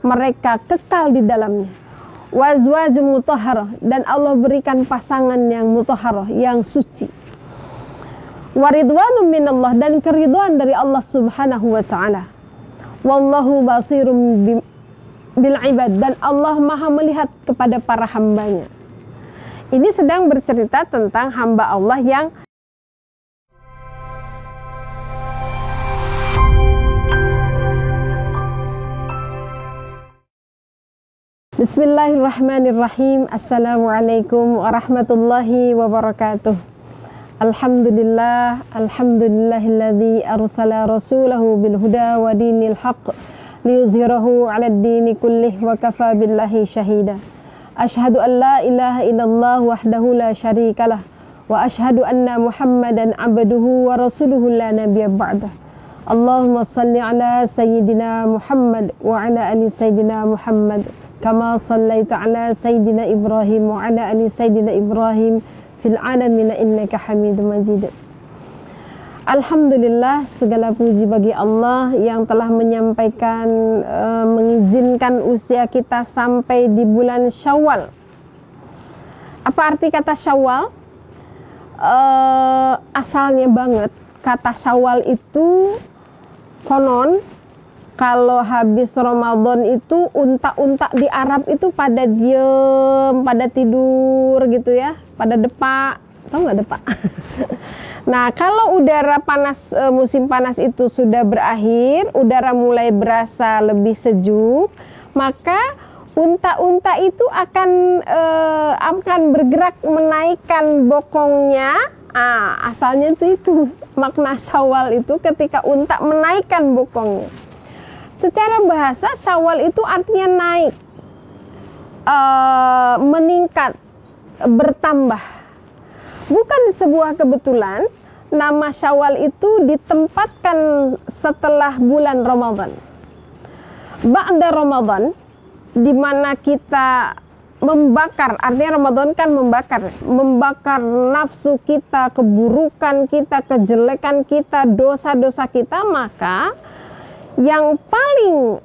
mereka kekal di dalamnya. Wa azwajum mutahharah, dan Allah berikan pasangan yang mutahharah, yang suci. Wa ridwanum minallah, dan keridhaan dari Allah Subhanahu wa taala. Wallahu basirum bil ibad, dan Allah Maha melihat kepada para hambanya. Ini sedang bercerita tentang hamba Allah yang Bismillahirrahmanirrahim. Assalamualaikum warahmatullahi wabarakatuh. Alhamdulillah, alhamdulillahilladzi arsala rasulahu bil huda wa dinil haqq liyuzhirahu 'alad dini kullih wa kafa billahi syahida. Asyhadu an la ilaha illallah wahdahu la syarikalah wa asyhadu anna Muhammadan 'abduhu wa rasuluhu la nabiyya ba'dah. Allahumma shalli 'ala sayyidina Muhammad wa 'ala ali sayyidina Muhammad kama shallaita 'ala sayyidina Ibrahim wa 'ala ali sayyidina Ibrahim fil 'alamin innaka Hamidum Majid. Alhamdulillah, segala puji bagi Allah yang telah menyampaikan, mengizinkan usia kita sampai di bulan Syawal. Apa arti kata Syawal? Asalnya banget, kata Syawal itu konon kalau habis Ramadan itu unta-unta di Arab itu pada diem, pada tidur gitu ya, pada depak. Tahu nggak depak? Nah, kalau udara panas, musim panas itu sudah berakhir, udara mulai berasa lebih sejuk, maka unta-unta itu akan bergerak menaikkan bokongnya. Asalnya itu makna Syawal itu ketika unta menaikkan bokongnya. Secara bahasa Syawal itu artinya naik, meningkat, bertambah. Bukan sebuah kebetulan nama Syawal itu ditempatkan setelah bulan Ramadan. Ba'da Ramadan, di mana kita membakar, artinya Ramadan kan membakar nafsu kita, keburukan kita, kejelekan kita, dosa-dosa kita, maka yang paling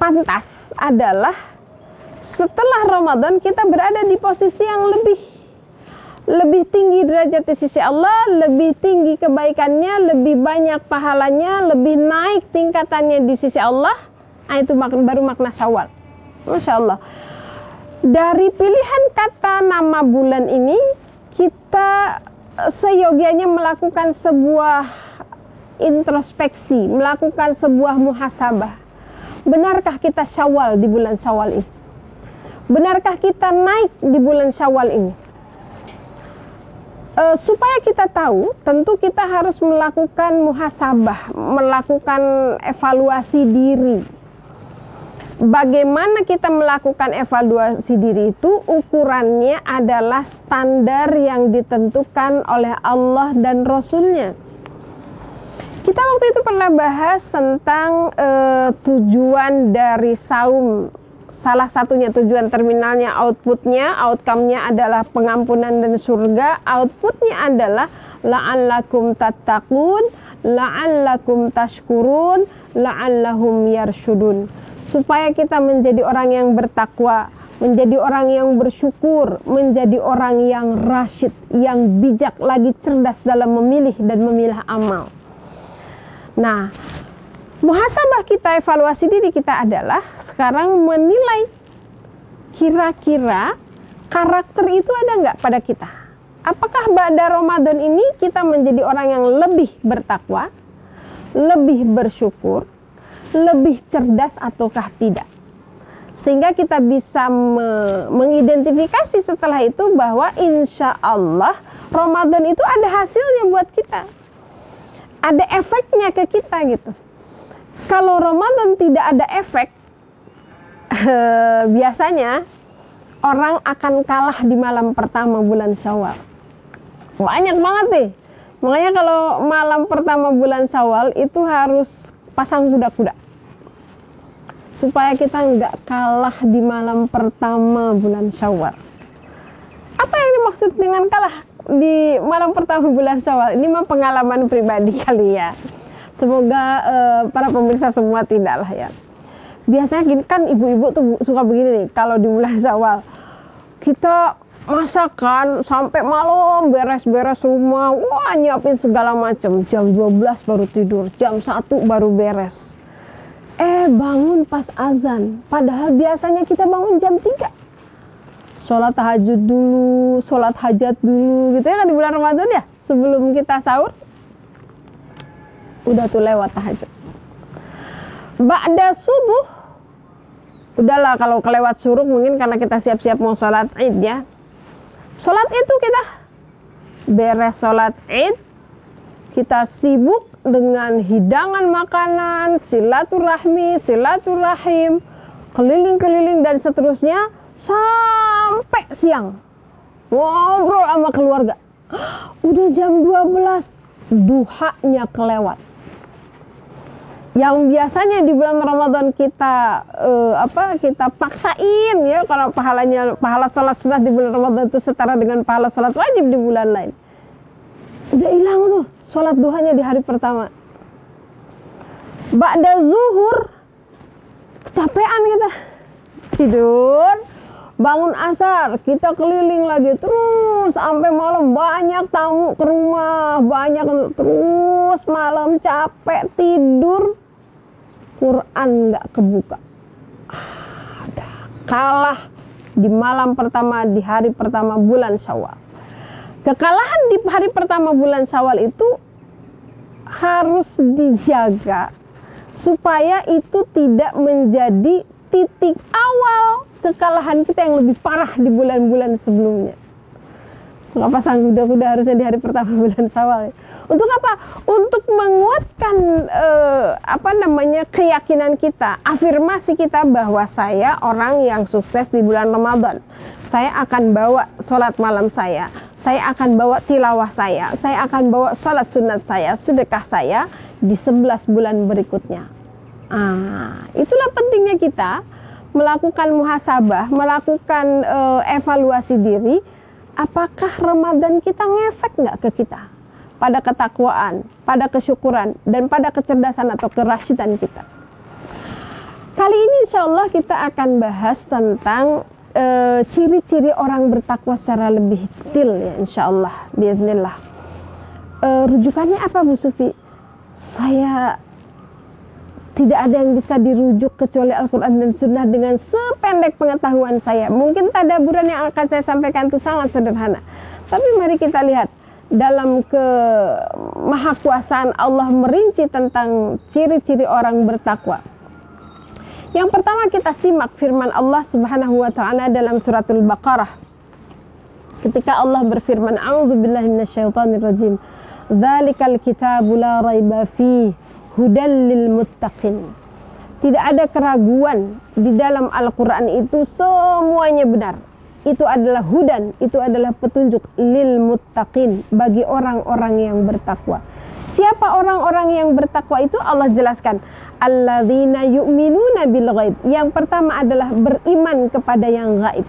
pantas adalah setelah Ramadan kita berada di posisi yang lebih tinggi derajat di sisi Allah, lebih tinggi kebaikannya, lebih banyak pahalanya, lebih naik tingkatannya di sisi Allah. Itu baru makna Syawal. Masya Allah. Dari pilihan kata nama bulan ini, kita seyogianya melakukan sebuah introspeksi, melakukan sebuah muhasabah. Benarkah kita Syawal di bulan Syawal ini? Benarkah kita naik di bulan Syawal ini? Supaya kita tahu, tentu kita harus melakukan muhasabah, melakukan evaluasi diri. Bagaimana kita melakukan evaluasi diri itu? Ukurannya adalah standar yang ditentukan oleh Allah dan Rasulnya. Kita waktu itu pernah bahas tentang tujuan dari saum. Salah satunya tujuan terminalnya, outcome-nya adalah pengampunan dan surga. Outputnya adalah la'allakum tattaqun, la'allakum tashkurun, la'allahum yarshudun. Supaya kita menjadi orang yang bertakwa, menjadi orang yang bersyukur, menjadi orang yang rasyid, yang bijak, lagi cerdas dalam memilih dan memilah amal. Nah, muhasabah kita, evaluasi diri kita adalah sekarang menilai kira-kira karakter itu ada nggak pada kita. Apakah pada Ramadan ini kita menjadi orang yang lebih bertakwa, lebih bersyukur, lebih cerdas ataukah tidak. Sehingga kita bisa mengidentifikasi setelah itu bahwa insya Allah Ramadan itu ada hasilnya buat kita. Ada efeknya ke kita gitu. Kalau Ramadan tidak ada efek, biasanya orang akan kalah di malam pertama bulan Syawal. Banyak banget nih. Makanya kalau malam pertama bulan Syawal itu harus pasang kuda-kuda. Supaya kita nggak kalah di malam pertama bulan Syawal. Apa yang dimaksud dengan kalah di malam pertama bulan Syawal? Ini mah pengalaman pribadi kali ya. Semoga para pemirsa semua tidaklah ya. Biasanya gini kan, ibu-ibu tuh suka begini nih, kalau di bulan Syawal kita masakan sampai malam, beres-beres rumah, wah nyiapin segala macam, jam 12 baru tidur, jam 1 baru beres. Bangun pas azan, padahal biasanya kita bangun jam 3. Sholat tahajud dulu, sholat hajat dulu gitu ya kan di bulan Ramadan ya, sebelum kita sahur udah tuh lewat tahajud. Ba'da subuh udahlah, kalau kelewat suruk mungkin karena kita siap-siap mau sholat id ya. Sholat itu kita beres sholat id, kita sibuk dengan hidangan makanan, silaturahmi, silaturahim, keliling-keliling dan seterusnya sampai siang. Ngobrol sama keluarga. Udah jam 12, duhanya kelewat. Yang biasanya di bulan Ramadan kita kita paksain ya, kalau pahala sholat sunat di bulan Ramadan itu setara dengan pahala sholat wajib di bulan lain. Udah hilang tuh sholat duhanya di hari pertama. Ba'da zuhur kecapean kita, tidur, bangun asar, kita keliling lagi terus sampai malam, banyak tamu ke rumah, banyak terus malam capek tidur. Quran nggak kebuka, udah kalah di malam pertama, di hari pertama bulan Syawal. Kekalahan di hari pertama bulan Syawal itu harus dijaga supaya itu tidak menjadi titik awal kekalahan kita yang lebih parah di bulan-bulan sebelumnya. Kenapa sang kuda-kuda harusnya di hari pertama bulan Syawal? Untuk apa? Untuk menguatkan keyakinan kita, afirmasi kita bahwa saya orang yang sukses di bulan Ramadan. Saya akan bawa sholat malam saya akan bawa tilawah saya akan bawa sholat sunat saya, sedekah saya di 11 bulan berikutnya. Itulah pentingnya kita melakukan muhasabah, melakukan evaluasi diri. Apakah Ramadan kita ngefek nggak ke kita? Pada ketakwaan, pada kesyukuran, dan pada kecerdasan atau kerasyidan kita. Kali ini insya Allah kita akan bahas tentang ciri-ciri orang bertakwa secara lebih detail ya, insya Allah, biiznillah. Rujukannya apa Bu Sufi? Saya tidak ada yang bisa dirujuk kecuali Al-Quran dan Sunnah dengan sependek pengetahuan saya. Mungkin tadaburan yang akan saya sampaikan itu sangat sederhana, tapi mari kita lihat dalam kemahakuasaan Allah merinci tentang ciri-ciri orang bertakwa. Yang pertama kita simak firman Allah Subhanahu wa taala dalam suratul Baqarah. Ketika Allah berfirman, "A'udzubillahi minasyaitonirrajim. Dzalikal kitabu la raiba fihi hudal lil muttaqin." Tidak ada keraguan di dalam Al-Qur'an itu, semuanya benar. Itu adalah hudan, itu adalah petunjuk lil muttaqin, bagi orang-orang yang bertakwa. Siapa orang-orang yang bertakwa itu? Allah jelaskan, alladzina yu'minuna bil ghaib. Yang pertama adalah beriman kepada yang gaib.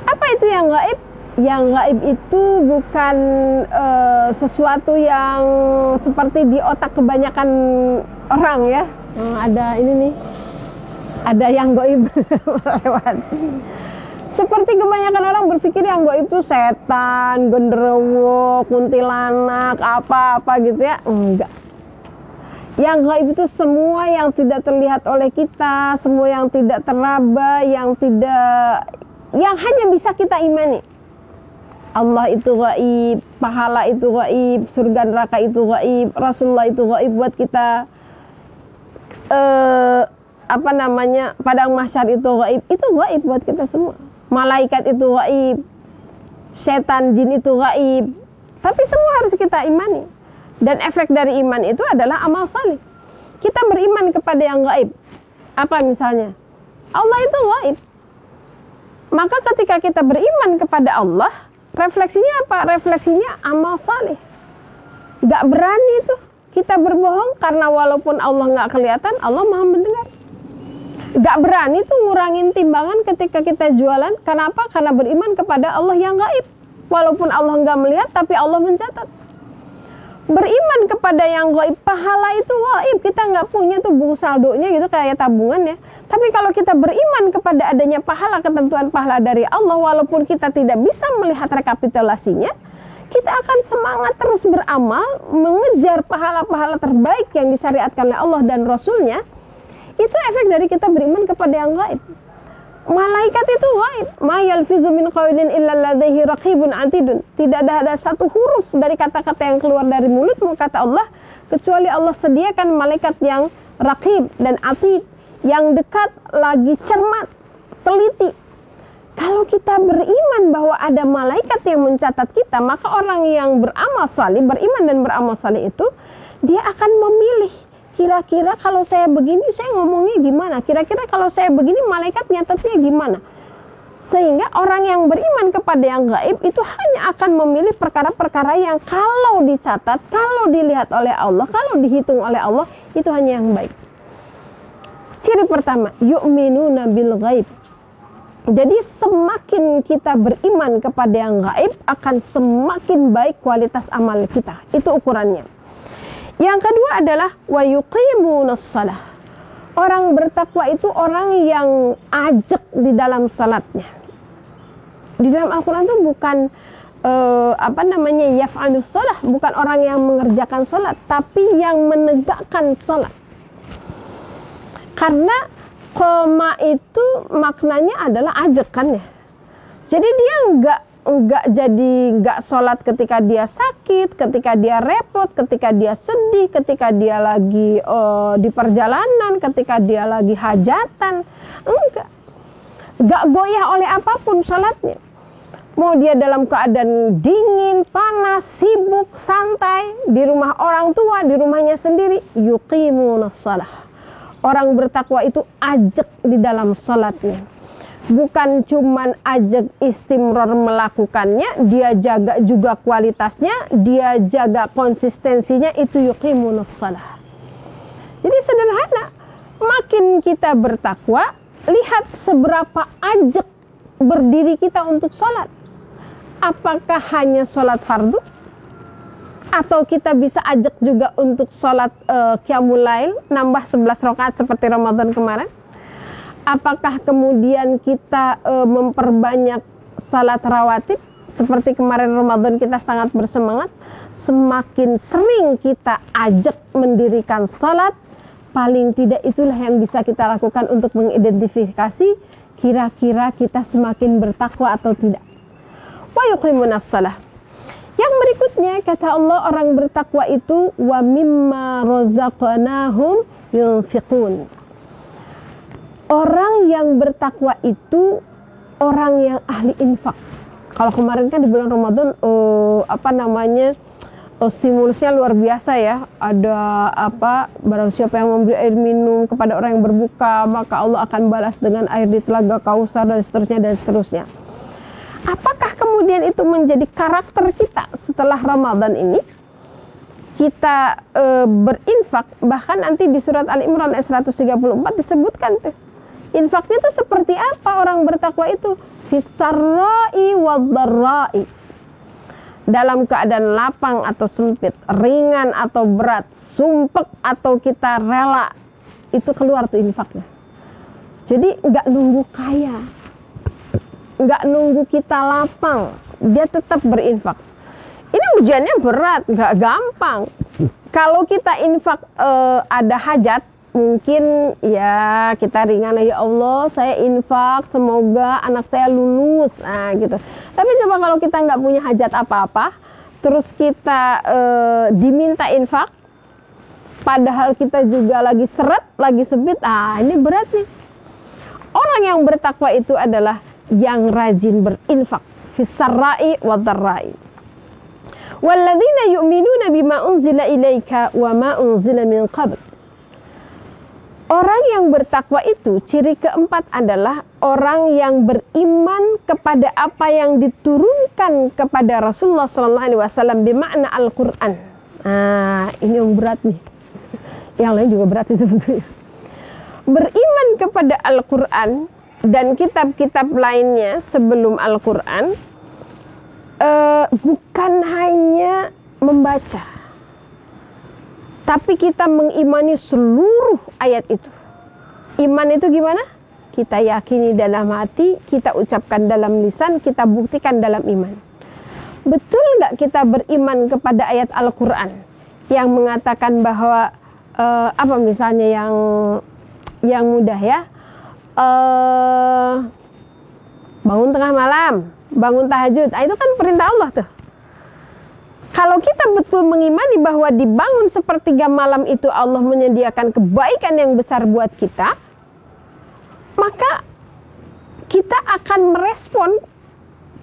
Apa itu yang gaib? Yang gaib itu bukan sesuatu yang seperti di otak kebanyakan orang ya. Ada ini nih, ada yang gaib lewat. Seperti kebanyakan orang berpikir yang gaib itu setan, genderuwo, kuntilanak, apa-apa gitu ya. Enggak. Yang gaib itu semua yang tidak terlihat oleh kita, semua yang tidak teraba, yang hanya bisa kita imani. Allah itu gaib, pahala itu gaib, surga neraka itu gaib, Rasulullah itu gaib buat kita. Padang mahsyar itu gaib buat kita semua. Malaikat itu gaib, setan, jin itu gaib. Tapi semua harus kita imani. Dan efek dari iman itu adalah amal saleh. Kita beriman kepada yang gaib. Apa misalnya? Allah itu gaib. Maka ketika kita beriman kepada Allah, refleksinya apa? Refleksinya amal saleh. Gak berani itu kita berbohong, karena walaupun Allah gak kelihatan, Allah maha mendengar. Gak berani tuh ngurangin timbangan ketika kita jualan. Kenapa? Karena beriman kepada Allah yang gaib. Walaupun Allah gak melihat, tapi Allah mencatat. Beriman kepada yang gaib, pahala itu gaib. Kita gak punya tuh buku saldonya gitu kayak tabungan ya. Tapi kalau kita beriman kepada adanya pahala, ketentuan pahala dari Allah, walaupun kita tidak bisa melihat rekapitulasinya, kita akan semangat terus beramal, mengejar pahala-pahala terbaik yang disyariatkan oleh Allah dan Rasulnya. Itu efek dari kita beriman kepada yang gaib. Malaikat itu gaib. Ma yalfizu min qaulin illa ladaihi raqibun atidun. Tidak ada satu huruf dari kata-kata yang keluar dari mulutmu, kata Allah, kecuali Allah sediakan malaikat yang raqib dan atid, yang dekat, lagi cermat, teliti. Kalau kita beriman bahwa ada malaikat yang mencatat kita, maka orang yang beramal salih, beriman dan beramal salih itu, dia akan memilih, kira-kira kalau saya begini, saya ngomongnya gimana? Kira-kira kalau saya begini, malaikat nyatetnya gimana? Sehingga orang yang beriman kepada yang gaib itu hanya akan memilih perkara-perkara yang kalau dicatat, kalau dilihat oleh Allah, kalau dihitung oleh Allah, itu hanya yang baik. Ciri pertama, yu'minuna bil ghaib. Jadi semakin kita beriman kepada yang gaib, akan semakin baik kualitas amal kita. Itu ukurannya. Yang kedua adalah wa yuqimunas shalah. Orang bertakwa itu orang yang ajak di dalam salatnya. Di dalam Al-Quran itu bukan yaf'alus shalah, bukan orang yang mengerjakan salat, tapi yang menegakkan salat. Karena qoma itu maknanya adalah ajak kan ya. Jadi dia nggak sholat ketika dia sakit, ketika dia repot, ketika dia sedih, ketika dia lagi di perjalanan, ketika dia lagi hajatan. Nggak goyah oleh apapun sholatnya. Mau dia dalam keadaan dingin, panas, sibuk, santai, di rumah orang tua, di rumahnya sendiri, yuqimunas shalah. Orang bertakwa itu ajak di dalam sholatnya. Bukan cuman ajak istimror melakukannya, dia jaga juga kualitasnya, dia jaga konsistensinya, itu yuqimunas shalah. Jadi sederhana, makin kita bertakwa, lihat seberapa ajak berdiri kita untuk sholat. Apakah hanya sholat fardu? Atau kita bisa ajak juga untuk sholat qiyamul lail, nambah 11 rakaat seperti Ramadan kemarin. Apakah kemudian kita memperbanyak salat rawatib, seperti kemarin Ramadan kita sangat bersemangat. Semakin sering kita ajak mendirikan salat, paling tidak itulah yang bisa kita lakukan untuk mengidentifikasi kira-kira kita semakin bertakwa atau tidak. Wa yuqimunas shalah. Yang berikutnya, kata Allah, orang bertakwa itu wa mimma razaqnahum yunfiqun. Orang yang bertakwa itu orang yang ahli infak. Kalau kemarin kan di bulan Ramadan stimulusnya luar biasa ya. Ada barang siapa yang memberi air minum kepada orang yang berbuka, maka Allah akan balas dengan air di telaga Kausar dan seterusnya dan seterusnya. Apakah kemudian itu menjadi karakter kita setelah Ramadan ini? Kita berinfak, bahkan nanti di surat Al-Imran ayat 134 disebutkan tuh. Infaknya itu seperti apa orang bertakwa itu? Fisarra'i wadh-dharra'i. Dalam keadaan lapang atau sempit, ringan atau berat, sumpek atau kita rela, itu keluar tuh infaknya. Jadi nggak nunggu kaya, nggak nunggu kita lapang, dia tetap berinfak. Ini ujiannya berat, nggak gampang. Kalau kita infak ada hajat, mungkin ya kita ringan, ya Allah saya infak semoga anak saya lulus, nah gitu. Tapi coba kalau kita nggak punya hajat apa-apa, terus kita diminta infak, padahal kita juga lagi seret, lagi sempit, ini berat nih. Orang yang bertakwa itu adalah yang rajin berinfak, fisarra'i wadh-dharra'i. Walladzina yu'minuna bima unzila ilaika wa ma unzila min qabl. Orang yang bertakwa itu, ciri keempat adalah orang yang beriman kepada apa yang diturunkan kepada Rasulullah SAW bermakna Al-Quran. Nah, ini yang berat nih. Yang lain juga berat nih sebetulnya. Beriman kepada Al-Quran dan kitab-kitab lainnya sebelum Al-Quran, bukan hanya membaca, tapi kita mengimani seluruh ayat itu. Iman itu gimana? Kita yakini dalam hati, kita ucapkan dalam lisan, kita buktikan dalam iman. Betul nggak kita beriman kepada ayat Al-Quran yang mengatakan bahwa apa misalnya yang mudah ya, bangun tengah malam, bangun tahajud, itu kan perintah Allah tuh. Kalau kita betul mengimani bahwa dibangun sepertiga malam itu Allah menyediakan kebaikan yang besar buat kita, maka kita akan merespon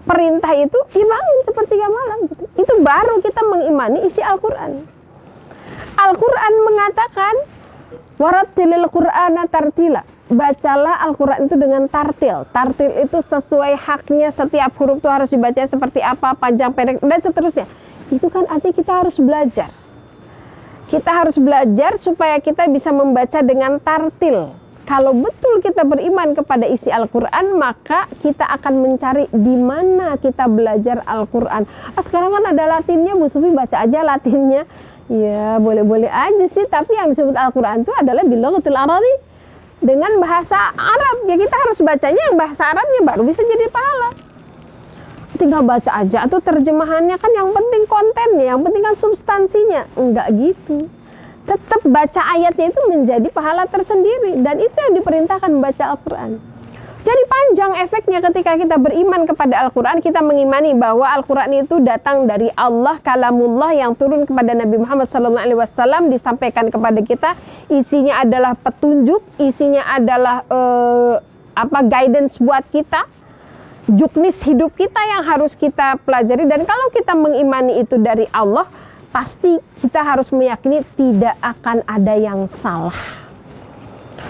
perintah itu, dibangun sepertiga malam gitu. Itu baru kita mengimani isi Al-Quran. Al-Quran mengatakan warattilil Qur'ana tartila. Bacalah Al-Quran itu dengan tartil. Tartil itu sesuai haknya, setiap huruf itu harus dibaca seperti apa, panjang pendek dan seterusnya. Itu kan artinya kita harus belajar. Kita harus belajar supaya kita bisa membaca dengan tartil. Kalau betul kita beriman kepada isi Al-Quran, maka kita akan mencari di mana kita belajar Al-Quran. Sekarang kan ada Latinnya, Bu Sufi baca aja Latinnya. Ya boleh-boleh aja sih, tapi yang disebut Al-Quran itu adalah bilaghatil Arabi, dengan bahasa Arab. Ya kita harus bacanya yang bahasa Arabnya, baru bisa jadi pahala. Tinggal baca aja atau terjemahannya, kan yang penting kontennya, yang penting kan substansinya. Enggak gitu. Tetap baca ayatnya itu menjadi pahala tersendiri, dan itu yang diperintahkan membaca Al-Quran. Jadi panjang efeknya ketika kita beriman kepada Al-Quran. Kita mengimani bahwa Al-Quran itu datang dari Allah, kalamullah yang turun kepada Nabi Muhammad SAW, disampaikan kepada kita. Isinya adalah petunjuk, isinya adalah guidance buat kita, juknis hidup kita yang harus kita pelajari. Dan kalau kita mengimani itu dari Allah, pasti kita harus meyakini tidak akan ada yang salah.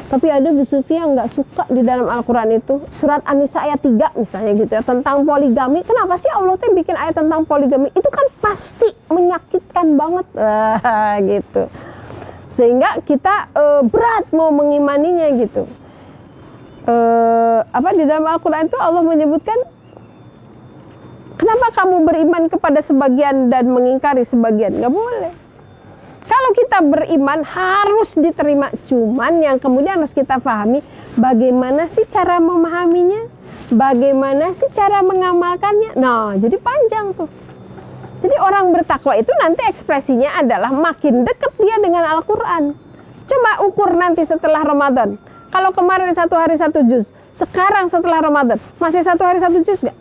Tapi ada Bu Sufi yang nggak suka di dalam Al-Quran itu, surat An-Nisa ayat 3 misalnya gitu ya, tentang poligami. Kenapa sih Allah tuh bikin ayat tentang poligami? Itu kan pasti menyakitkan banget gitu. Sehingga kita berat mau mengimaninya gitu. Di dalam Al-Quran itu Allah menyebutkan, kenapa kamu beriman kepada sebagian dan mengingkari sebagian? Nggak boleh. Kalau kita beriman harus diterima. Cuman yang kemudian harus kita pahami, bagaimana sih cara memahaminya? Bagaimana sih cara mengamalkannya? Nah, jadi panjang tuh. Jadi orang bertakwa itu nanti ekspresinya adalah makin dekat dia dengan Al-Quran. Coba ukur nanti setelah Ramadan. Kalau kemarin 1 hari 1 juz, sekarang setelah Ramadan masih 1 hari 1 juz gak?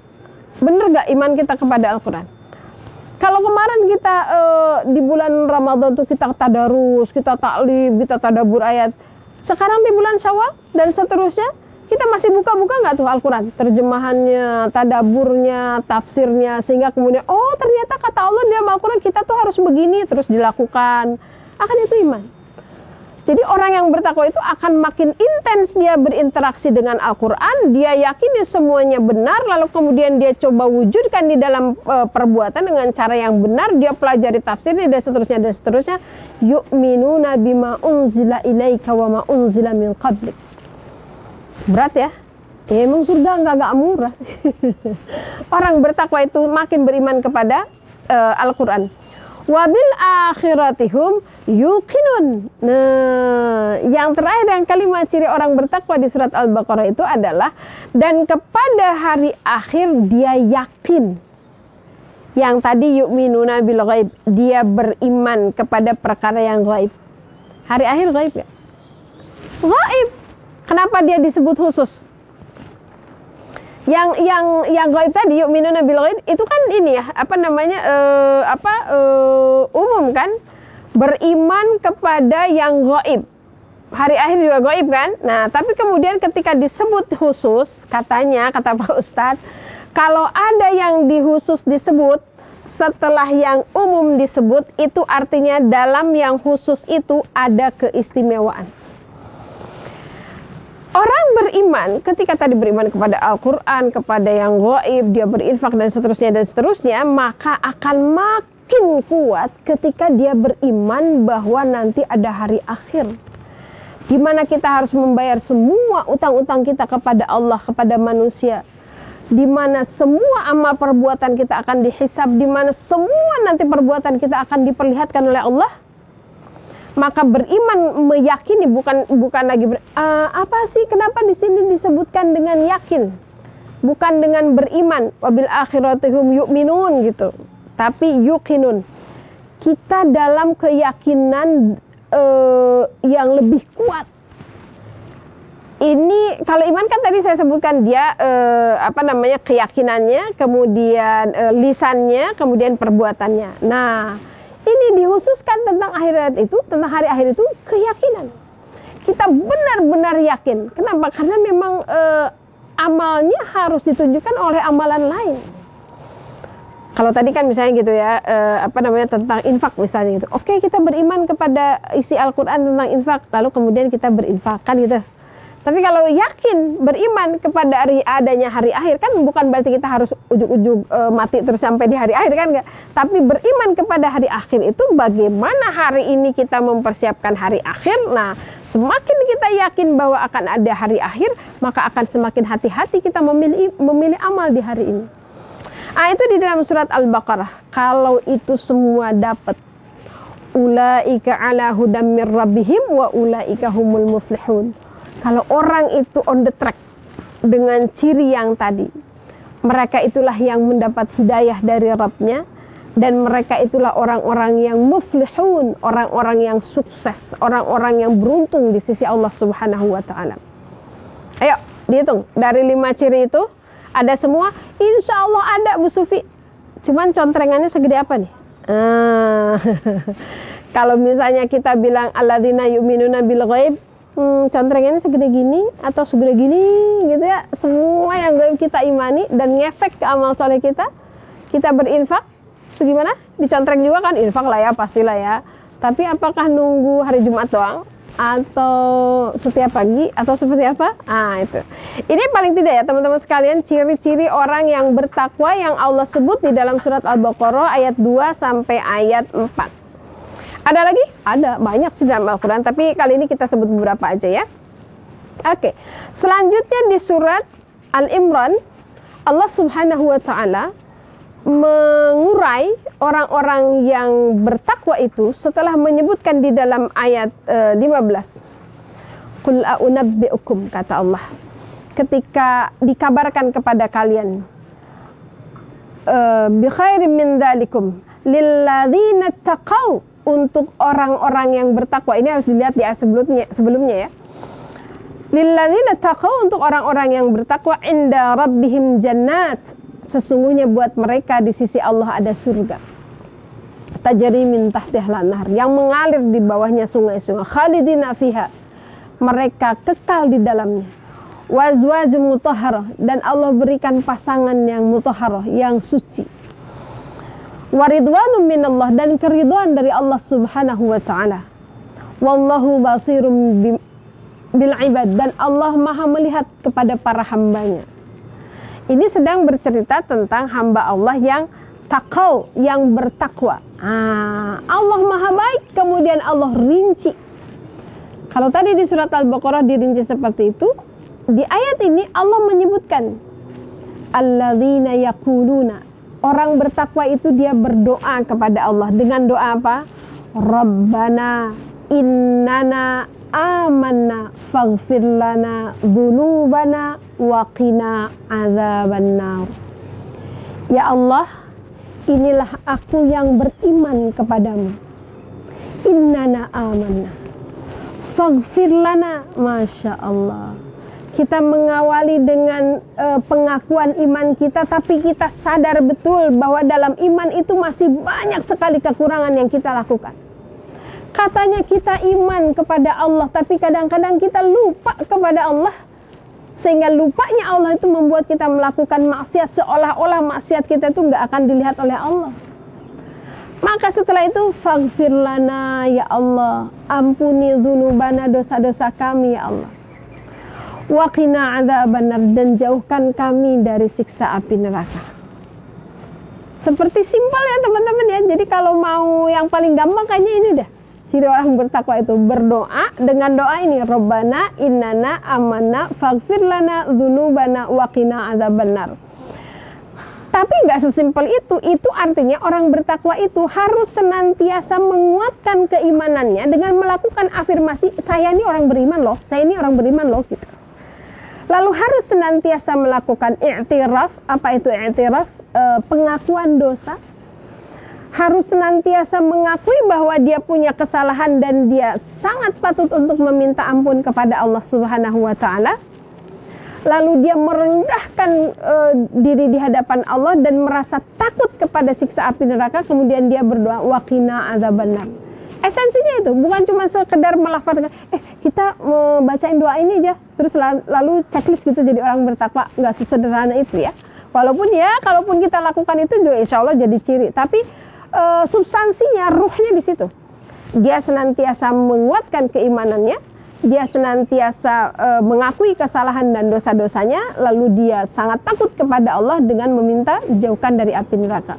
Bener gak iman kita kepada Al-Quran? Kalau kemarin kita di bulan Ramadan tuh kita tadarus, kita taklif, kita tadabbur ayat. Sekarang di bulan Syawal dan seterusnya, kita masih buka-buka nggak tuh Al-Quran? Terjemahannya, tadabburnya, tafsirnya, sehingga kemudian, oh ternyata kata Allah di dalam Al-Quran kita tuh harus begini, terus dilakukan. Akan itu iman. Jadi orang yang bertakwa itu akan makin intens dia berinteraksi dengan Al-Quran, dia yakini semuanya benar, lalu kemudian dia coba wujudkan di dalam perbuatan dengan cara yang benar, dia pelajari tafsirnya dan seterusnya dan seterusnya. Yu'minuna bima unzila ilaika wa ma unzila min qablik. Berat ya? Ya emang surga enggak murah. Orang bertakwa itu makin beriman kepada Al-Quran. Wabil akhiratihum yuqinun. Nah, yang terakhir yang kalimat ciri orang bertakwa di surat Al-Baqarah itu adalah, dan kepada hari akhir dia yakin. Yang tadi yu'minuna bil ghaib, dia beriman kepada perkara yang ghaib. Hari akhir ghaib gak? Ghaib. Kenapa dia disebut khusus? Yang gaib tadi yu'minuna bil ghaib itu kan ini ya, umum kan, beriman kepada yang gaib. Hari akhir juga gaib kan. Nah, tapi kemudian ketika disebut khusus, katanya kata Pak Ustadz, kalau ada yang khusus disebut setelah yang umum disebut, itu artinya dalam yang khusus itu ada keistimewaan. Orang beriman, ketika tadi beriman kepada Al-Quran, kepada yang gaib, dia berinfak dan seterusnya, maka akan makin kuat ketika dia beriman bahwa nanti ada hari akhir, di mana kita harus membayar semua utang-utang kita kepada Allah, kepada manusia, di mana semua amal perbuatan kita akan dihisab, di mana semua nanti perbuatan kita akan diperlihatkan oleh Allah. Maka beriman meyakini bukan lagi apa sih kenapa di sini disebutkan dengan yakin? Bukan dengan beriman, wabil akhiratihum yu'minun gitu. Tapi yuqinun. Kita dalam keyakinan yang lebih kuat. Ini kalau iman kan tadi saya sebutkan dia keyakinannya, kemudian lisannya, kemudian perbuatannya. Nah, ini dikhususkan tentang akhirat itu, tentang hari akhir itu keyakinan. Kita benar-benar yakin. Kenapa? Karena memang amalnya harus ditunjukkan oleh amalan lain. Kalau tadi kan misalnya gitu ya, tentang infak misalnya gitu. Oke, kita beriman kepada isi Al-Quran tentang infak, lalu kemudian kita berinfak kan gitu. Tapi kalau yakin beriman kepada adanya hari akhir kan bukan berarti kita harus ujug-ujug mati terus sampai di hari akhir kan enggak. Tapi beriman kepada hari akhir itu bagaimana hari ini kita mempersiapkan hari akhir. Nah, semakin kita yakin bahwa akan ada hari akhir, maka akan semakin hati-hati kita memilih amal di hari ini. Itu di dalam surat Al-Baqarah. Kalau itu semua dapat, ulaika ala hudam mir rabbihim wa ulaika humul muflihun. Kalau orang itu on the track dengan ciri yang tadi, mereka itulah yang mendapat hidayah dari Rabbnya, dan mereka itulah orang-orang yang muflihun, orang-orang yang sukses, orang-orang yang beruntung di sisi Allah Subhanahu wa ta'ala. Ayo dihitung, dari 5 ciri itu ada semua? Insya Allah ada, Bu Sufi. Cuman contrengannya segede apa nih? Kalau misalnya kita bilang alladzina yu'minuna bil ghaib, contrengannya segede gini atau segede gini gitu ya. Semua yang kita imani dan ngefek ke amal soleh kita. Kita berinfak segimana? Dicontreng juga kan, infak lah ya, pastilah ya. Tapi apakah nunggu hari Jumat doang atau setiap pagi atau seperti apa? Itu. Ini paling tidak ya teman-teman sekalian, ciri-ciri orang yang bertakwa yang Allah sebut di dalam surat Al-Baqarah ayat 2 sampai ayat 4. Ada lagi? Ada, banyak sih dalam Al-Quran, tapi kali ini kita sebut beberapa aja ya. Oke, selanjutnya di surat Al-Imran, Allah Subhanahu wa ta'ala mengurai orang-orang yang bertakwa itu setelah menyebutkan di dalam ayat 15. Qul a'unabbi'ukum, kata Allah, ketika dikabarkan kepada kalian, bi khairin min dzalikum lilladzina taqaw, untuk orang-orang yang bertakwa. Ini harus dilihat di ayat sebelumnya ya. Lilladzina taqaw, untuk orang-orang yang bertakwa, inda rabbihim jannat, sesungguhnya buat mereka di sisi Allah ada surga. Tajri min tahtihal anhar, yang mengalir di bawahnya sungai-sungai. Khalidina fiha, mereka kekal di dalamnya. Wazwajum mutahharah, dan Allah berikan pasangan yang mutahharah, yang suci. Waridwanum minallah, dan keridhaan dari Allah Subhanahu wa ta'ala. Wallahu basirum bil ibad, dan Allah maha melihat kepada para hambanya. Ini sedang bercerita tentang hamba Allah yang taqaw, yang bertakwa. Allah maha baik, kemudian Allah rinci. Kalau tadi di surat Al-Baqarah dirinci seperti itu, di ayat ini Allah menyebutkan alladzina yaquluna, orang bertakwa itu dia berdoa kepada Allah dengan doa apa? Rabbana innana amanna faghfir lana dzunubana wa qina adzabannar. Ya Allah, inilah aku yang beriman kepadamu. Innana amanna faghfir lana. Masya Allah, kita mengawali dengan pengakuan iman kita, tapi kita sadar betul bahwa dalam iman itu masih banyak sekali kekurangan yang kita lakukan. Katanya kita iman kepada Allah, tapi kadang-kadang kita lupa kepada Allah, sehingga lupanya Allah itu membuat kita melakukan maksiat, seolah-olah maksiat kita itu nggak akan dilihat oleh Allah. Maka setelah itu, faghfir lana ya Allah, ampuni dzunubana, dosa-dosa kami ya Allah. Wa qina adzabannar, dan jauhkan kami dari siksa api neraka. Seperti simpel ya teman-teman ya. Jadi kalau mau yang paling gampang kayaknya ini dah. Ciri orang bertakwa itu berdoa dengan doa ini, Rabbana innana amanna faghfir lana dzunubana wa qina adzabannar. Tapi nggak sesimpel itu. Itu artinya orang bertakwa itu harus senantiasa menguatkan keimanannya dengan melakukan afirmasi, saya ini orang beriman loh, saya ini orang beriman loh gitu. Lalu harus senantiasa melakukan i'tiraf. Apa itu i'tiraf? Pengakuan dosa. Harus senantiasa mengakui bahwa dia punya kesalahan dan dia sangat patut untuk meminta ampun kepada Allah Subhanahu wa taala. Lalu dia merendahkan diri di hadapan Allah dan merasa takut kepada siksa api neraka, kemudian dia berdoa waqina adzabannar. Esensinya itu bukan cuma sekedar melafazkan kita mau bacain doa ini aja terus lalu checklist gitu jadi orang bertakwa, nggak sesederhana itu ya. Walaupun ya kalaupun kita lakukan itu juga insya Allah jadi ciri, tapi substansinya, ruhnya di situ. Dia senantiasa menguatkan keimanannya, dia senantiasa mengakui kesalahan dan dosa-dosanya, lalu dia sangat takut kepada Allah dengan meminta dijauhkan dari api neraka.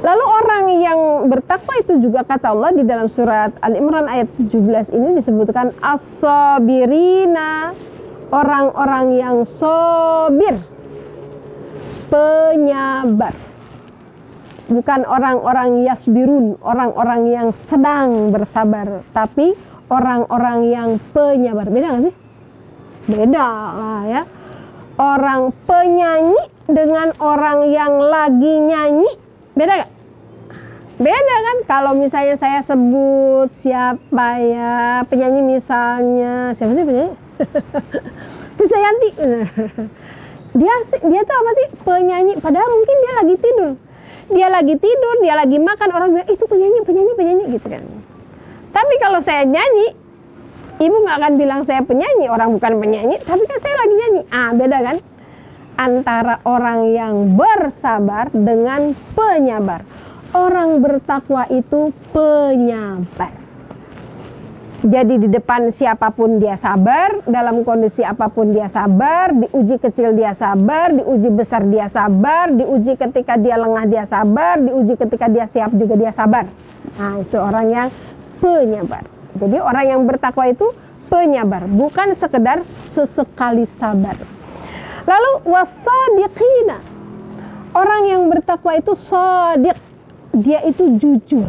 Lalu orang yang bertakwa itu juga kata Allah di dalam surat Al-Imran ayat 17 ini disebutkan as-sabirina, orang-orang yang sabir, penyabar. Bukan orang-orang yasbirun, orang-orang yang sedang bersabar, tapi orang-orang yang penyabar. Beda gak sih? Beda lah ya. Orang penyanyi dengan orang yang lagi nyanyi, beda gak? Beda kan? Kalau misalnya saya sebut siapa ya penyanyi, misalnya siapa sih penyanyi? Krisdayanti. Dia tuh apa sih? Penyanyi, padahal mungkin dia lagi tidur. Dia lagi makan, orang bilang itu penyanyi gitu kan. Tapi kalau saya nyanyi, ibu nggak akan bilang saya penyanyi, orang bukan penyanyi, tapi kan saya lagi nyanyi. Beda kan? Antara orang yang bersabar dengan penyabar. Orang bertakwa itu penyabar. Jadi di depan siapapun dia sabar, dalam kondisi apapun dia sabar, diuji kecil dia sabar, diuji besar dia sabar, diuji ketika dia lengah dia sabar, diuji ketika dia siap juga dia sabar. Nah, itu orang yang penyabar. Jadi orang yang bertakwa itu penyabar, bukan sekedar sesekali sabar. Lalu wasadiqina, orang yang bertakwa itu shadiq, dia itu jujur.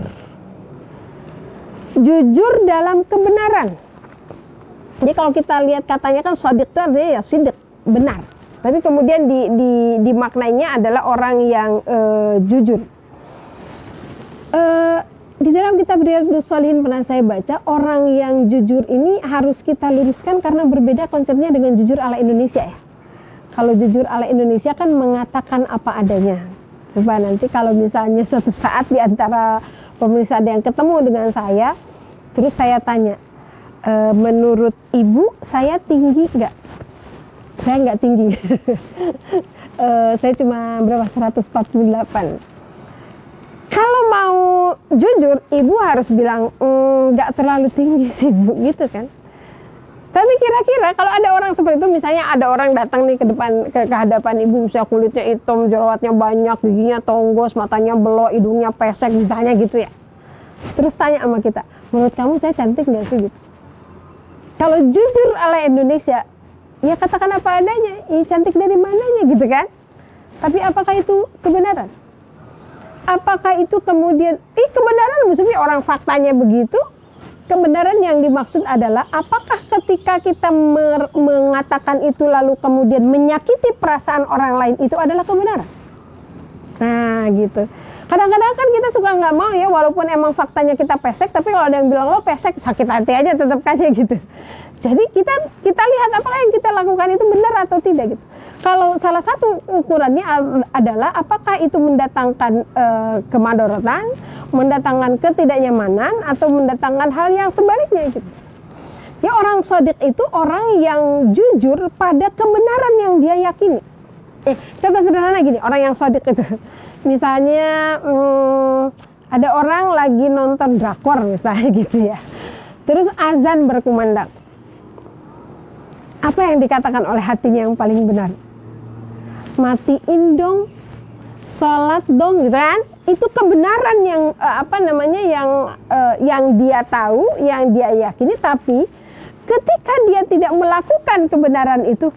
Jujur dalam kebenaran. Jadi kalau kita lihat katanya kan shadiq itu artinya ya sidik, benar. Tapi kemudian dimaknainya adalah orang yang jujur. Di dalam kitab Riyadhus Shalihin pernah saya baca, orang yang jujur ini harus kita luruskan karena berbeda konsepnya dengan jujur ala Indonesia ya. Kalau jujur ala Indonesia kan mengatakan apa adanya. Coba nanti kalau misalnya suatu saat di antara pemirsa ada yang ketemu dengan saya, terus saya tanya, menurut ibu saya tinggi nggak? Saya nggak tinggi. Saya cuma berapa? 148. Kalau mau jujur, ibu harus bilang nggak terlalu tinggi sih bu, gitu kan? Tapi kira-kira kalau ada orang seperti itu, misalnya ada orang datang nih ke hadapan ibu, misalnya kulitnya hitam, jerawatnya banyak, giginya tonggos, matanya belok, hidungnya pesek, misalnya gitu ya. Terus tanya sama kita, menurut kamu saya cantik nggak sih gitu? Kalau jujur ala Indonesia, ya katakan apa adanya, ya cantik dari mananya gitu kan? Tapi apakah itu kebenaran? Apakah itu kemudian, kebenaran maksudnya orang faktanya begitu? Kebenaran yang dimaksud adalah apakah ketika kita mengatakan itu lalu kemudian menyakiti perasaan orang lain itu adalah kebenaran? Nah gitu. Kadang-kadang kan kita suka nggak mau ya, walaupun emang faktanya kita pesek, tapi kalau ada yang bilang lo pesek, sakit hati aja tetap aja gitu. Jadi kita lihat apakah yang kita lakukan itu benar atau tidak gitu. Kalau salah satu ukurannya adalah apakah itu mendatangkan kemadharatan, mendatangkan ketidaknyamanan, atau mendatangkan hal yang sebaliknya gitu. Ya, orang shadiq itu orang yang jujur pada kebenaran yang dia yakini. Contoh sederhana gini, orang yang shadiq itu, misalnya ada orang lagi nonton drakor misalnya gitu ya, terus azan berkumandang. Apa yang dikatakan oleh hatinya yang paling benar? Matiin dong, sholat dong, gitu kan? Itu kebenaran yang yang dia tahu, yang dia yakini. Tapi ketika dia tidak melakukan kebenaran itu,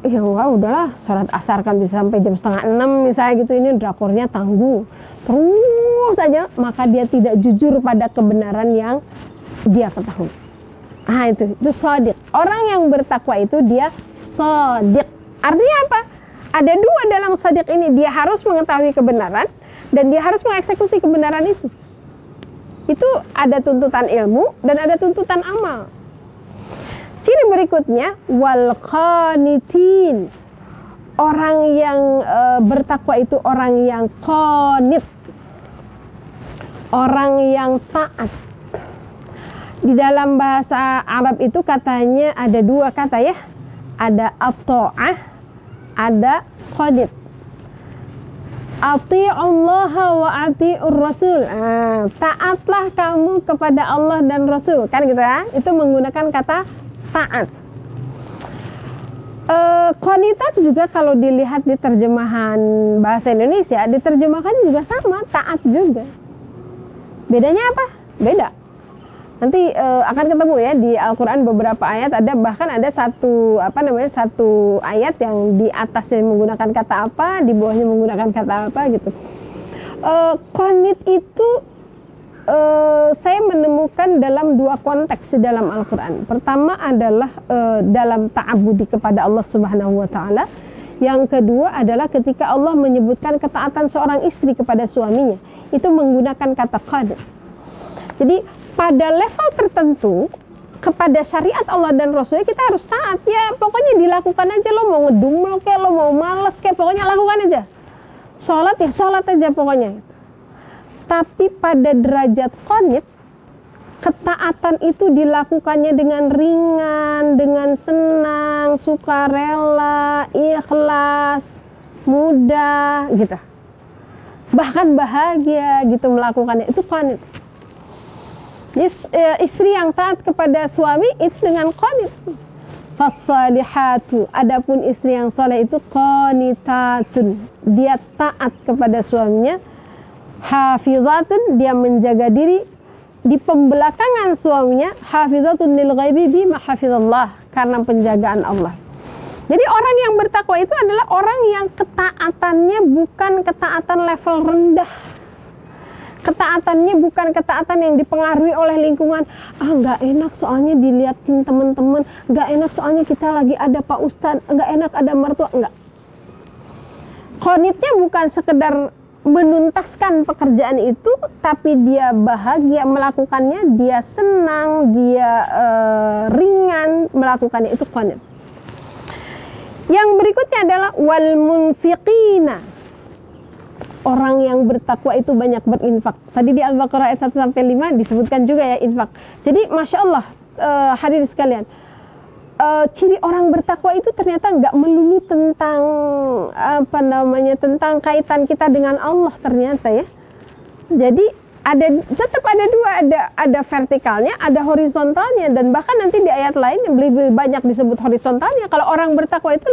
ya wah udahlah sholat asar kan bisa sampai jam 5:30 misalnya gitu, ini drakornya tangguh terus saja, maka dia tidak jujur pada kebenaran yang dia ketahui. Itu shadiq. Orang yang bertakwa itu dia shadiq. Artinya apa? Ada dua dalam shadiq ini, dia harus mengetahui kebenaran dan dia harus mengeksekusi kebenaran itu. Itu ada tuntutan ilmu dan ada tuntutan amal. Ciri berikutnya wal qanitin. Orang yang bertakwa itu orang yang qanit. Orang yang taat. Di dalam bahasa Arab itu katanya ada dua kata ya. Ada at-ta'ah, ada qanit. Ati'ullaha wa ati'ur rasul. Taatlah kamu kepada Allah dan Rasul. Kan gitu ya. Itu menggunakan kata taat. Qanitat juga kalau dilihat di terjemahan bahasa Indonesia, diterjemahkan juga sama, taat juga. Bedanya apa? Beda. Nanti akan ketemu ya di Al-Quran beberapa ayat, bahkan ada satu ayat yang di atasnya menggunakan kata apa, di bawahnya menggunakan kata apa gitu. Qanit itu saya menemukan dalam dua konteks di dalam Al-Quran. Pertama adalah dalam ta'abudi kepada Allah Subhanahu wa Ta'ala. Yang kedua adalah ketika Allah menyebutkan ketaatan seorang istri kepada suaminya, itu menggunakan kata qanit. Jadi pada level tertentu kepada syariat Allah dan Rasulnya kita harus taat. Ya pokoknya dilakukan aja, lo mau ngedumel kayak, lo mau males kayak, pokoknya lakukan aja. Sholat ya sholat aja pokoknya. Tapi pada derajat qanit, ketaatan itu dilakukannya dengan ringan, dengan senang, sukarela, ikhlas, mudah gitu. Bahkan bahagia gitu melakukannya, itu qanit. Istri yang taat kepada suami itu dengan qanit. Fassalihatu, adapun istri yang saleh itu qanitatun, dia taat kepada suaminya. Hafizatun, dia menjaga diri di pembelakangan suaminya. Hafizatun lil ghaibi bima hafizallah, karena penjagaan Allah. Jadi orang yang bertakwa itu adalah orang yang ketaatannya bukan ketaatan level rendah. Ketaatannya bukan ketaatan yang dipengaruhi oleh lingkungan. Nggak enak soalnya diliatin teman-teman, nggak enak soalnya kita lagi ada Pak Ustadz, nggak enak ada mertua, nggak. Qanitnya bukan sekedar menuntaskan pekerjaan itu, tapi dia bahagia melakukannya, dia senang, dia ringan melakukannya, itu qanit. Yang berikutnya adalah wal munfiqina. Orang yang bertakwa itu banyak berinfak. Tadi di Al-Baqarah ayat 1-5 disebutkan juga ya infak. Jadi Masya Allah, hadirin sekalian, ciri orang bertakwa itu ternyata nggak melulu tentang tentang kaitan kita dengan Allah ternyata ya. Jadi tetap ada dua, ada vertikalnya, ada horizontalnya, dan bahkan nanti di ayat lain yang lebih banyak disebut horizontalnya. Kalau orang bertakwa itu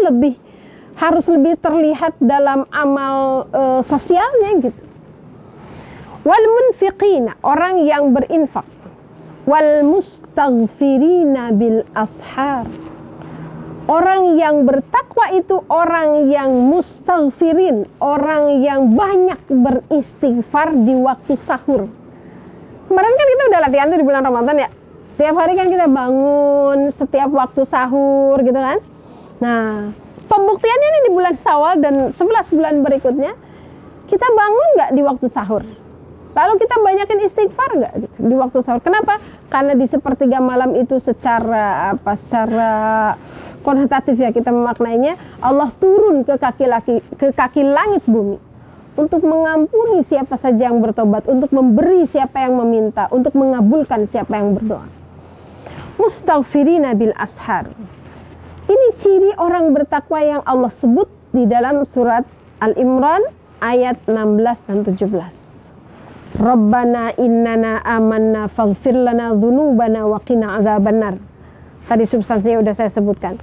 harus lebih terlihat dalam amal sosialnya gitu. Wal munfiqina, orang yang berinfak. Wal mustaghfirina bil ashar. Orang yang bertakwa itu orang yang mustaghfirin, orang yang banyak beristighfar di waktu sahur. Kemarin kan kita udah latihan tuh di bulan Ramadan ya. Tiap hari kan kita bangun setiap waktu sahur gitu kan. Nah, pembuktiannya ini di bulan Syawal dan 11 bulan berikutnya, kita bangun nggak di waktu sahur? Lalu kita banyakin istighfar nggak di waktu sahur? Kenapa? Karena di sepertiga malam itu secara konotatif ya kita memaknainya, Allah turun ke kaki langit bumi untuk mengampuni siapa saja yang bertobat, untuk memberi siapa yang meminta, untuk mengabulkan siapa yang berdoa. Mustaghfirina bil ashar. Ini ciri orang bertakwa yang Allah sebut di dalam surat Al-Imran ayat 16 dan 17. Rabbana innana amanna faghfir lana dzunubana wa qina adzabannar. Tadi substansinya udah saya sebutkan.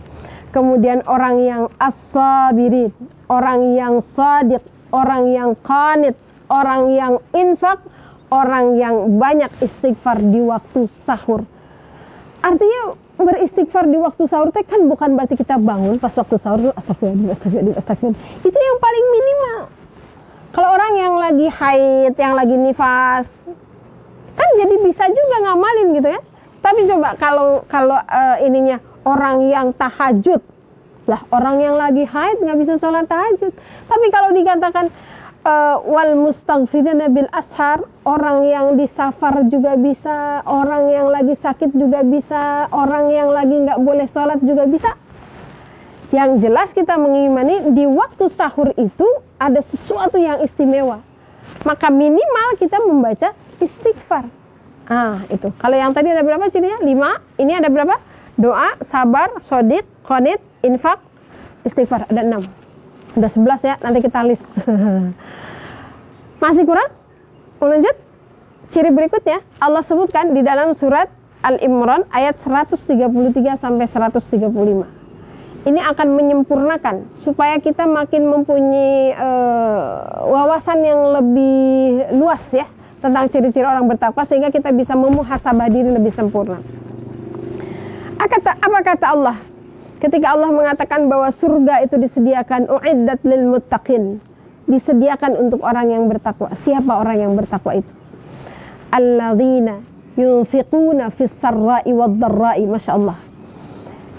Kemudian orang yang as-sabirin, orang yang shadiq, orang yang qanit, orang yang infak, orang yang banyak istighfar di waktu sahur. Artinya beristighfar di waktu sahur teh kan bukan berarti kita bangun pas waktu sahur astagfirullah. Itu yang paling minimal. Kalau orang yang lagi haid, yang lagi nifas, kan jadi bisa juga ngamalin gitu ya. Tapi coba kalau ininya orang yang tahajud, lah orang yang lagi haid nggak bisa sholat tahajud. Tapi kalau dikatakan wal mustaghfirina bil ashar, orang yang di safar juga bisa, orang yang lagi sakit juga bisa, orang yang lagi nggak boleh sholat juga bisa. Yang jelas kita mengimani di waktu sahur itu ada sesuatu yang istimewa, maka minimal kita membaca istighfar. Itu. Kalau yang tadi ada berapa cirinya? 5. Ini ada berapa? Doa, sabar, shodiq, qanit, infak, istighfar. Ada 6. Udah 11 ya, nanti kita list. Masih kurang? Mau lanjut? Ciri berikutnya Allah sebutkan di dalam surat Al-Imran ayat 133 sampai 135. Ini akan menyempurnakan supaya kita makin mempunyai wawasan yang lebih luas ya tentang ciri-ciri orang bertakwa, sehingga kita bisa memuhasabah diri lebih sempurna. Apa kata Allah ketika Allah mengatakan bahwa surga itu disediakan uiddat lil muttaqin, disediakan untuk orang yang bertakwa. Siapa orang yang bertakwa itu? Alladzina yunfiquna fis sarra'i wad dharra'i. Masya Allah.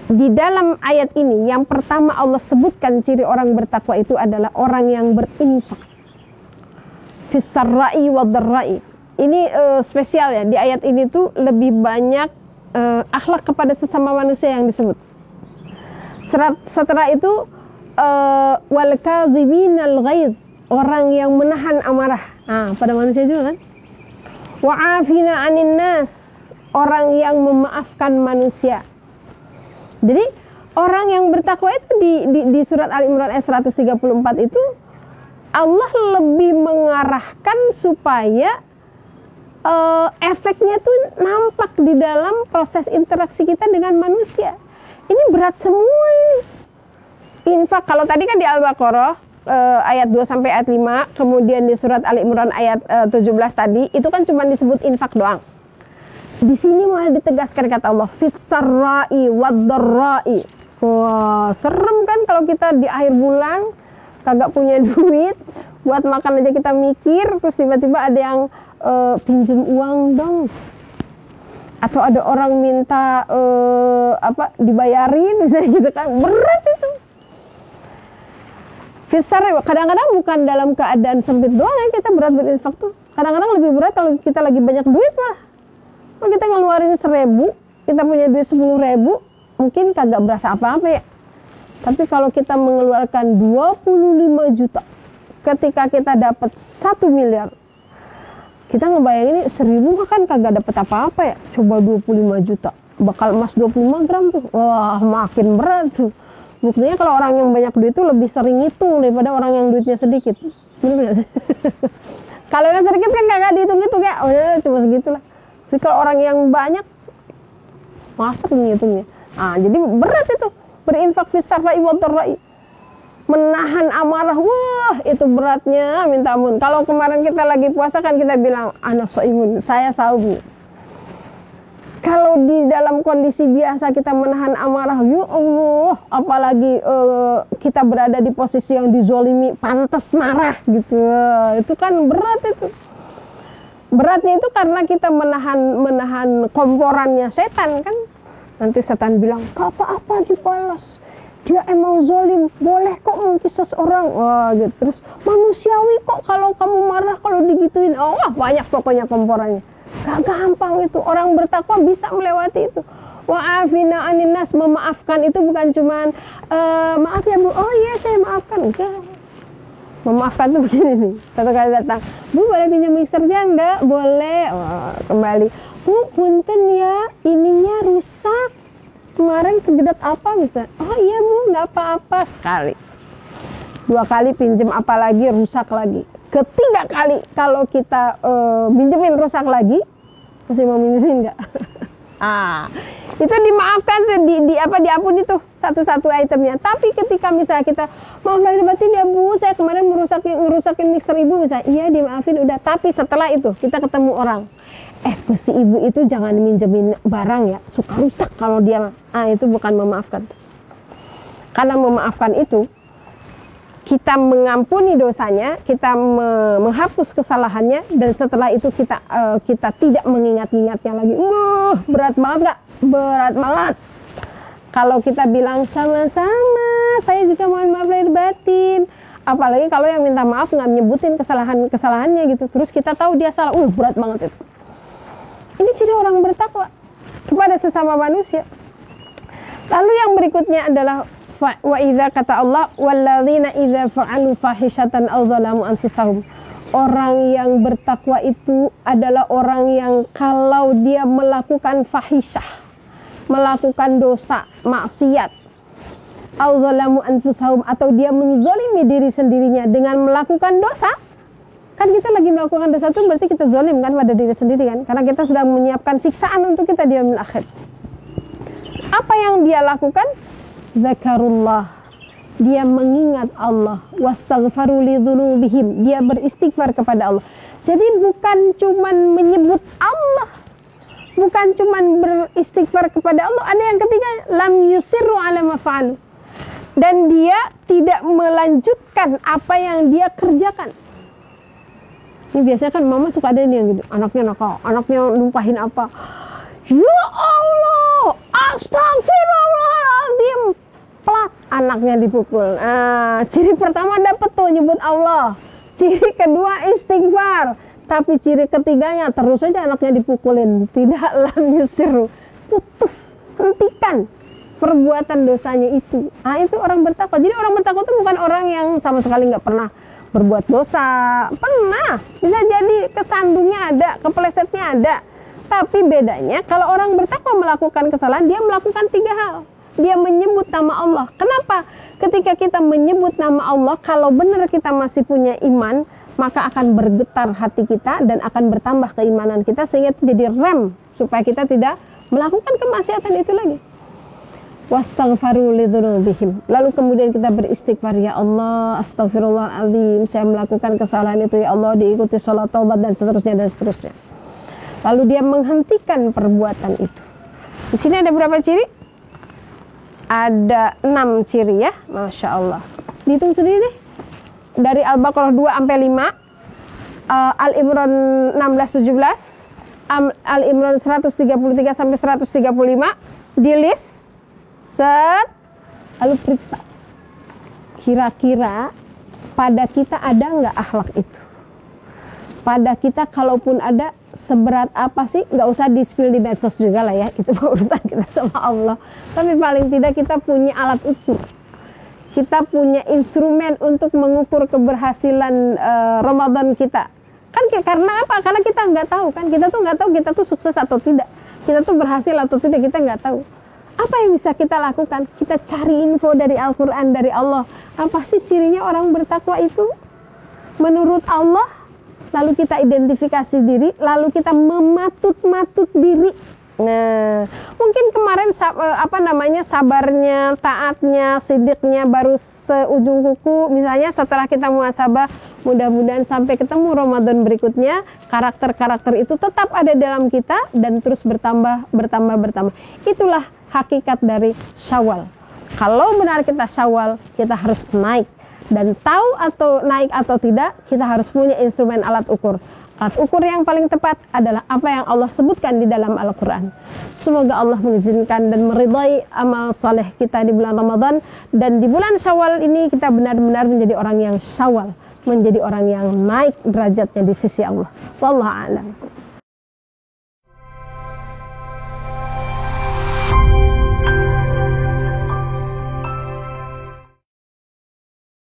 Di dalam ayat ini yang pertama Allah sebutkan ciri orang bertakwa itu adalah orang yang berinfak fis sarra'i wad dharra'i. Ini spesial ya, di ayat ini tuh lebih banyak akhlak kepada sesama manusia yang disebut. Setelah itu wal kaziminal ghaidh, orang yang menahan amarah. Pada manusia juga kan. Wa afina 'anin nas, orang yang memaafkan manusia. Jadi orang yang bertakwa itu di surat Al-Imran ayat 134 itu Allah lebih mengarahkan supaya efeknya tuh nampak di dalam proses interaksi kita dengan manusia. Ini berat semua ini. Infak, kalau tadi kan di Al-Baqarah ayat 2 sampai ayat 5, kemudian di surat Al-Imran ayat 17 tadi, itu kan cuma disebut infak doang. Di sini malah ditegaskan kata Allah, fis sarra'i wad dharra'i. Wah, serem kan kalau kita di akhir bulan kagak punya duit buat makan aja kita mikir, terus tiba-tiba ada yang pinjam uang dong, atau ada orang minta dibayarin misalnya gitu kan, berat itu. Besar, kadang-kadang bukan dalam keadaan sempit doang ya kita berat berinfak tuh, kadang-kadang lebih berat kalau kita lagi banyak duit malah. Kalau kita ngeluarin 1.000, kita punya duit 10.000, mungkin kagak berasa apa-apa ya. Tapi kalau kita mengeluarkan 25 juta, ketika kita dapat 1 miliar, kita ngebayangin 1.000 kan kagak dapat apa-apa ya. Coba 25 juta, bakal emas 25 gram tuh. Wah, makin berat tuh. Buktinya kalau orang yang banyak duit tuh lebih sering ngitung daripada orang yang duitnya sedikit. Bener gak sih? Kalau yang sedikit kan kagak dihitung-hitung ya. Udah cuma segitulah. Tapi kalau orang yang banyak, masa ngitungnya? Jadi berat itu. Berinfak fis sarra'i wad dharra'i. Menahan amarah, wah itu beratnya minta ampun. Kalau kemarin kita lagi puasa kan kita bilang, ana shaimun, saya saum. Kalau di dalam kondisi biasa kita menahan amarah, ya Allah, apalagi kita berada di posisi yang dizolimi, pantas marah gitu. Itu kan berat itu. Beratnya itu karena kita menahan komporannya setan kan. Nanti setan bilang, apa-apa dibalas. Dia emang zolim, boleh kok mengkisas orang. Wah gitu. Terus manusiawi kok kalau kamu marah, kalau digituin. Wah banyak pokoknya komporannya. Gak gampang itu. Orang bertakwa bisa melewati itu. Wa'afina 'anin nas, memaafkan itu bukan cuman maaf ya Bu, oh iya saya maafkan. Enggak. Memaafkan tuh begini nih. Satu kali datang, Bu boleh pinjam mixernya enggak? Boleh. Kembali, Bu punten ya, ininya rusak. Kemarin kejedot apa bisa? Oh iya Bu, nggak apa-apa. Sekali, 2 kali pinjem, apalagi rusak lagi. Ketiga kali kalau kita minjemin rusak lagi, masih mau minjemin nggak? Itu dimaafkan tuh, diampuni tuh satu-satu itemnya. Tapi ketika misalnya kita maaf lahir batin ya Bu, saya kemarin ngerusakin mixer Ibu, misalnya iya dimaafin udah. Tapi setelah itu kita ketemu orang, si ibu itu jangan minjemin barang ya, suka rusak kalau dia, itu bukan memaafkan. Karena memaafkan itu kita mengampuni dosanya, kita menghapus kesalahannya, dan setelah itu kita tidak mengingat-ingatnya lagi. Berat banget gak? Berat banget. Kalau kita bilang sama-sama, saya juga mohon maaf lahir batin. Apalagi kalau yang minta maaf nggak nyebutin kesalahannya gitu, terus kita tahu dia salah, berat banget itu. Ini ciri orang bertakwa kepada sesama manusia. Lalu yang berikutnya adalah wa idza, kata Allah, walladzina idza fa'alu fahishatan aw zalamu anfusahum. Orang yang bertakwa itu adalah orang yang kalau dia melakukan fahisyah, melakukan dosa, maksiat, aw zalamu anfusahum, atau dia menzalimi diri sendirinya dengan melakukan dosa. Kan kita lagi melakukan dosa itu berarti kita zalim kan pada diri sendiri kan, karena kita sedang menyiapkan siksaan untuk kita di yaumil akhir. Apa yang dia lakukan? Zakarullah, dia mengingat Allah, wastaghfaru lidzunubihim, dia beristighfar kepada Allah. Jadi bukan cuman menyebut Allah, bukan cuman beristighfar kepada Allah, ada yang ketiga, lam yusirru ala ma fa'alu, dan dia tidak melanjutkan apa yang dia kerjakan. Ini biasanya kan mama suka ada yang gitu, anaknya nakal, anaknya numpahin apa, ya Allah, astagfirullahaladzim, plat, anaknya dipukul. Ciri pertama dapat tuh nyebut Allah, ciri kedua istighfar, tapi ciri ketiganya terus aja anaknya dipukulin, tidak lam yusiru, putus, hentikan perbuatan dosanya itu. Itu orang bertakwa. Jadi orang bertakwa itu bukan orang yang sama sekali nggak pernah berbuat dosa, pernah, bisa jadi kesandungnya ada, keplesetnya ada. Tapi bedanya kalau orang bertakwa melakukan kesalahan, dia melakukan 3 hal. Dia menyebut nama Allah. Kenapa? Ketika kita menyebut nama Allah, kalau benar kita masih punya iman, maka akan bergetar hati kita dan akan bertambah keimanan kita, sehingga itu jadi rem supaya kita tidak melakukan kemaksiatan itu lagi. Wastaghfaru lidzunubihim. Lalu kemudian kita beristighfar, ya Allah, astagfirullahaladzim, saya melakukan kesalahan itu, ya Allah, diikuti sholat taubat dan seterusnya dan seterusnya. Lalu dia menghentikan perbuatan itu. Di sini ada berapa ciri? Ada 6 ciri ya, Masya Allah. Dihitung sendiri deh. Dari Al-Baqarah 2 sampai 5, Al-Imran 16-17, Al-Imran 133 sampai 135, di list. Lalu periksa, kira-kira pada kita ada nggak akhlak itu? Pada kita kalaupun ada, seberat apa sih? Nggak usah di-spill di medsos juga lah ya, itu urusan kita sama Allah. Tapi paling tidak kita punya alat ukur, kita punya instrumen untuk mengukur keberhasilan Ramadan kita. Kan karena apa? Karena kita nggak tahu kan, kita tuh nggak tahu kita tuh sukses atau tidak, kita tuh berhasil atau tidak, kita nggak tahu. Apa yang bisa kita lakukan? Kita cari info dari Al-Quran, dari Allah. Apa sih cirinya orang bertakwa itu? Menurut Allah, lalu kita identifikasi diri, lalu kita mematut-matut diri. Nah, mungkin kemarin sabarnya, taatnya, sidiknya baru seujung kuku. Misalnya setelah kita muhasabah, mudah-mudahan sampai ketemu Ramadan berikutnya, karakter-karakter itu tetap ada dalam kita dan terus bertambah. Itulah hakikat dari Syawal. Kalau benar kita Syawal, kita harus naik, dan tahu atau naik atau tidak, kita harus punya instrumen alat ukur. Alat ukur yang paling tepat adalah apa yang Allah sebutkan di dalam Al-Quran. Semoga Allah mengizinkan dan meridai amal saleh kita di bulan Ramadan, dan di bulan Syawal ini kita benar-benar menjadi orang yang Syawal, menjadi orang yang naik derajatnya di sisi Allah. Wallahu a'lam.